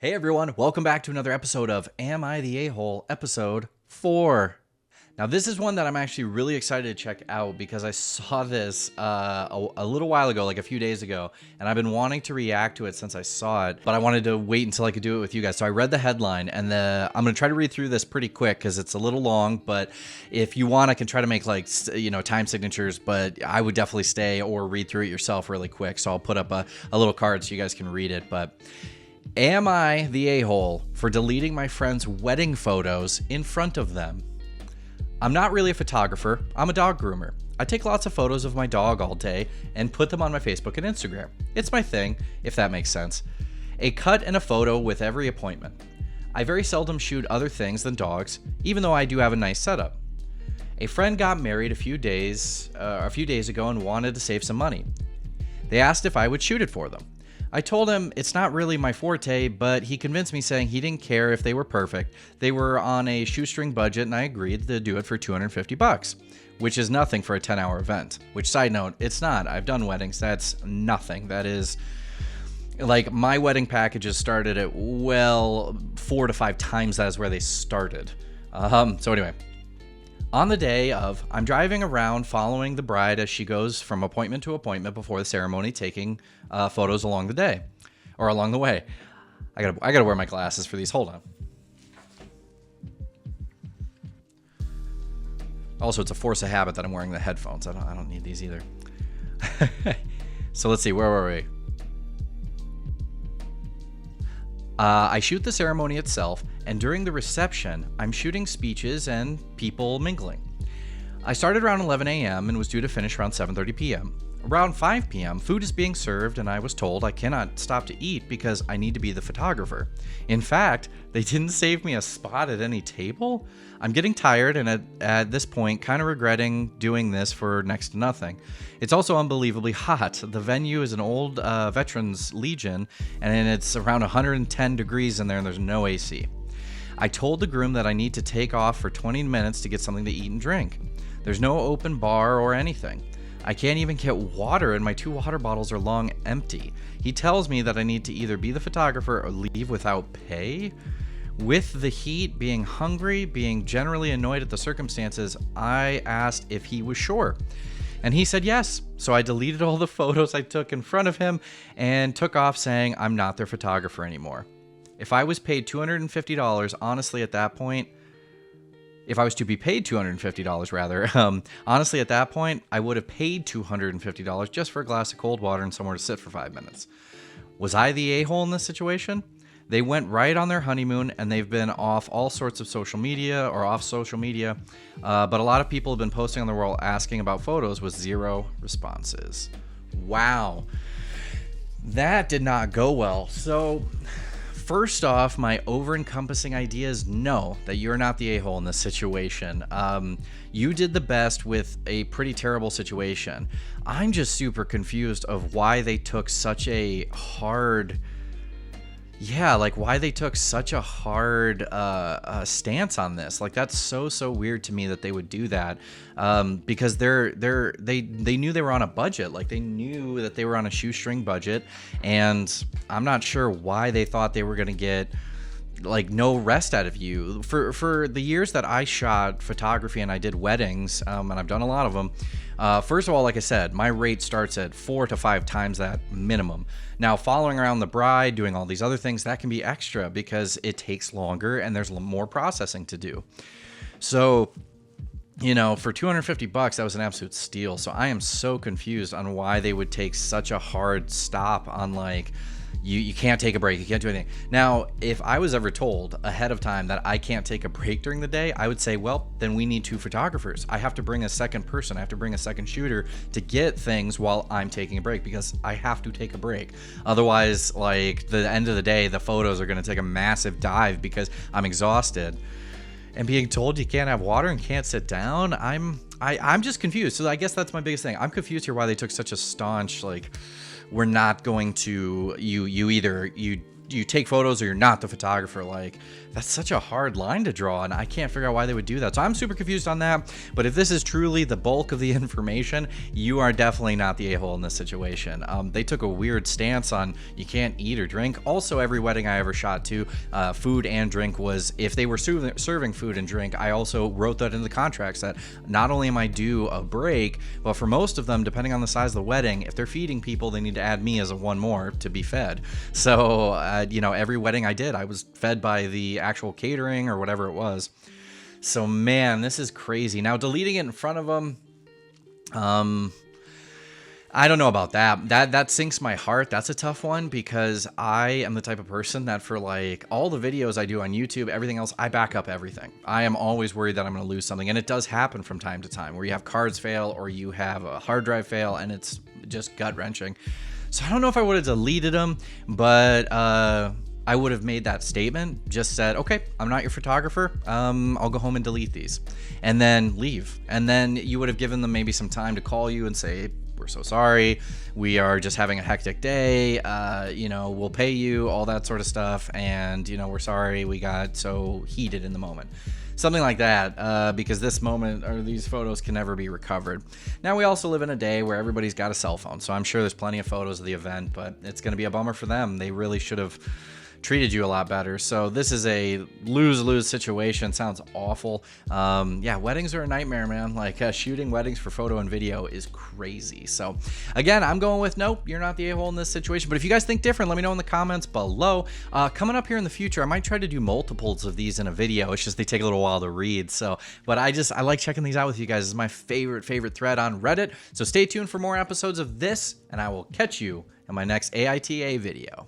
Hey everyone, welcome back to another episode of Am I the A-Hole, episode 4. Now this is one that I'm actually really excited to check out because I saw this a little while ago, like a few days ago, and I've been wanting to react to it since I saw it, but I wanted to wait until I could do it with you guys. So I read the headline, and I'm going to try to read through this pretty quick because it's a little long, but if you want, I can try to make time signatures, but I would definitely stay or read through it yourself really quick. So I'll put up a little card so you guys can read it, but... Am I the a-hole for deleting my friends' wedding photos in front of them? I'm not really a photographer. I'm a dog groomer. I take lots of photos of my dog all day and put them on my Facebook and Instagram. It's my thing, if that makes sense. A cut and a photo with every appointment. I very seldom shoot other things than dogs, even though I do have a nice setup. A friend got married a few days ago and wanted to save some money. They asked if I would shoot it for them. I told him it's not really my forte, but he convinced me saying he didn't care if they were perfect. They were on a shoestring budget and I agreed to do it for $250, which is nothing for a 10-hour event. Which, side note, it's not. I've done weddings. That's nothing. That is, like, my wedding packages started at, 4 to 5 times that is where they started. So anyway. On the day of, I'm driving around following the bride as she goes from appointment to appointment before the ceremony, taking photos along the day, or along the way. I gotta wear my glasses for these. Hold on. Also, it's a force of habit that I'm wearing the headphones. I don't need these either. So let's see, where were we? I shoot the ceremony itself, and during the reception, I'm shooting speeches and people mingling. I started around 11 a.m. and was due to finish around 7:30 p.m. Around 5 p.m., food is being served, and I was told I cannot stop to eat because I need to be the photographer. In fact, they didn't save me a spot at any table. I'm getting tired and at this point kind of regretting doing this for next to nothing. It's also unbelievably hot. The venue is an old Veterans Legion, and it's around 110 degrees in there, and there's no AC. I told the groom that I need to take off for 20 minutes to get something to eat and drink. There's no open bar or anything. I can't even get water, and my 2 water bottles are long empty. He tells me that I need to either be the photographer or leave without pay. With the heat, being hungry, being generally annoyed at the circumstances, I asked if he was sure. And he said yes. So I deleted all the photos I took in front of him and took off saying I'm not their photographer anymore. If I was paid $250, honestly, at that point, if I was to be paid $250 rather, honestly, at that point, I would have paid $250 just for a glass of cold water and somewhere to sit for 5 minutes. Was I the a-hole in this situation? They went right on their honeymoon, and they've been off all sorts of social media or off social media, but a lot of people have been posting on the wall asking about photos with 0 responses. Wow. That did not go well. So... first off, my over-encompassing idea is no, that you're not the a-hole in this situation. You did the best with a pretty terrible situation. I'm just super confused of why they took such a hard... why they took such a hard stance on this. Like, that's so weird to me that they would do that, because they knew they were on a budget. Like, they knew that they were on a shoestring budget, and I'm not sure why they thought they were gonna get like no rest out of you. For the years that I shot photography and I did weddings, and I've done a lot of them, first of all, like I said, my rate starts at 4 to 5 times that minimum. Now, following around the bride, doing all these other things, that can be extra because it takes longer and there's more processing to do. So, you know, for $250, that was an absolute steal. So I am so confused on why they would take such a hard stop on, like, you can't take a break, you can't do anything. Now, if I was ever told ahead of time that I can't take a break during the day, I would say, well, then we need 2 photographers. I have to bring a second person. I have to bring a second shooter to get things while I'm taking a break, because I have to take a break. Otherwise, like, the end of the day, the photos are going to take a massive dive because I'm exhausted. And being told you can't have water and can't sit down, I'm just confused. So I guess that's my biggest thing. I'm confused here why they took such a staunch, like, we're not going to, you you take photos or you're not the photographer. Like, that's such a hard line to draw, and I can't figure out why they would do that. So I'm super confused on that. But if this is truly the bulk of the information, you are definitely not the a-hole in this situation. They took a weird stance on you can't eat or drink. Also, every wedding I ever shot to, food and drink was, if they were serving food and drink, I also wrote that in the contracts that not only am I due a break, but for most of them, depending on the size of the wedding, if they're feeding people, they need to add me as a one more to be fed. So, you know, every wedding I did, I was fed by the actual catering or whatever it was. So, man, this is crazy. Now, deleting it in front of them, I don't know about that. That sinks my heart. That's a tough one, because I am the type of person that for like all the videos I do on YouTube, everything else, I back up everything. I am always worried that I'm going to lose something. And it does happen from time to time where you have cards fail or you have a hard drive fail, and it's just gut wrenching. So I don't know if I would have deleted them, but I would have made that statement, just said, okay, I'm not your photographer. I'll go home and delete these, and then leave. And then you would have given them maybe some time to call you and say, we're so sorry. We are just having a hectic day. You know, we'll pay you, all that sort of stuff. And, you know, we're sorry we got so heated in the moment. Something like that, because this moment or these photos can never be recovered. Now, we also live in a day where everybody's got a cell phone, so I'm sure there's plenty of photos of the event, but it's going to be a bummer for them. They really should have treated you a lot better. So this is a lose-lose situation. Sounds awful. Yeah, weddings are a nightmare, man. Like, shooting weddings for photo and video is crazy. So again, I'm going with nope, you're not the a-hole in this situation. But if you guys think different, let me know in the comments below. Coming up here in the future, I might try to do multiples of these in a video. It's just they take a little while to read. So, but I like checking these out with you guys. This is my favorite thread on Reddit. So stay tuned for more episodes of this, and I will catch you in my next AITA video.